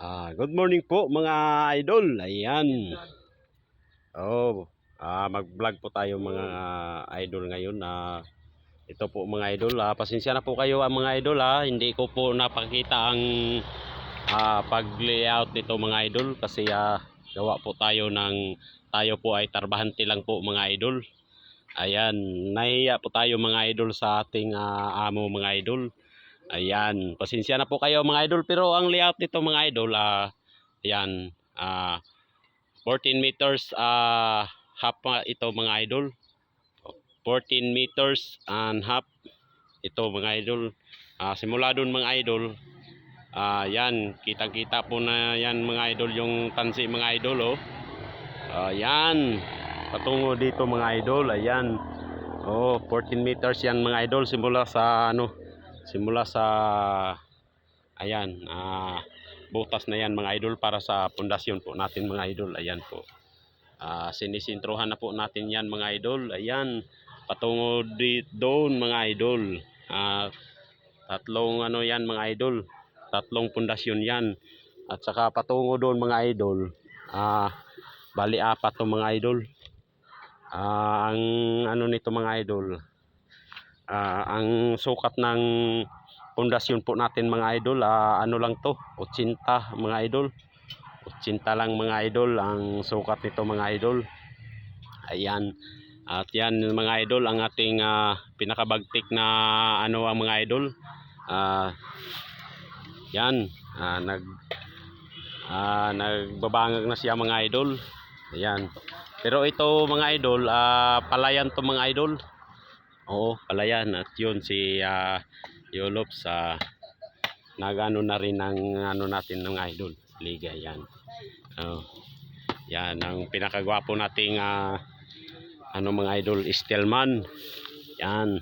Good morning po mga idol. Ayan. Mag-vlog po tayo mga idol ngayon. Ito po mga idol. Pasensya na po kayo mga idol. Hindi ko po napakita ang pag-layout nito mga idol kasi gawa po tayo po ay tarbahante lang po mga idol. Ayan, nahiya po tayo mga idol sa ating amo mga idol. Ayan, pasensya na po kayo mga idol, pero ang layout nito mga idol, ayan, 14 meters half ito mga idol. 14 meters and half ito mga idol. Simula doon mga idol, yan, kitang-kita po na yan mga idol yung tansi mga idol, oh. Ayan, patungo dito mga idol, ayan. 14 meters yan mga idol, simula sa ayan, butas na yan mga idol para sa pundasyon po natin mga idol. Ayan po, sinisintruhan na po natin yan mga idol. Ayan, patungo doon mga idol. Tatlong yan mga idol, tatlong pundasyon yan, at saka patungo doon mga idol. Bali apat to mga idol. Ang nito mga idol, ang sukat ng pundasyon po natin mga idol, lang to, 80 mga idol. 80 lang mga idol ang sukat nito mga idol. Ayan, at yan mga idol ang ating pinakabagtik na ang mga idol. Yan, nagbabangag na siya mga idol. Ayan, pero ito mga idol, palayan to mga idol. Oo, palayan. At yun si Yolops, nagano na rin ng natin ng idol liga. Yan, yan ang pinakagwapo nating mga idol, Stelman. Yan,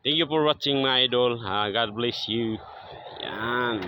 thank you for watching mga idol. God bless you. Yan.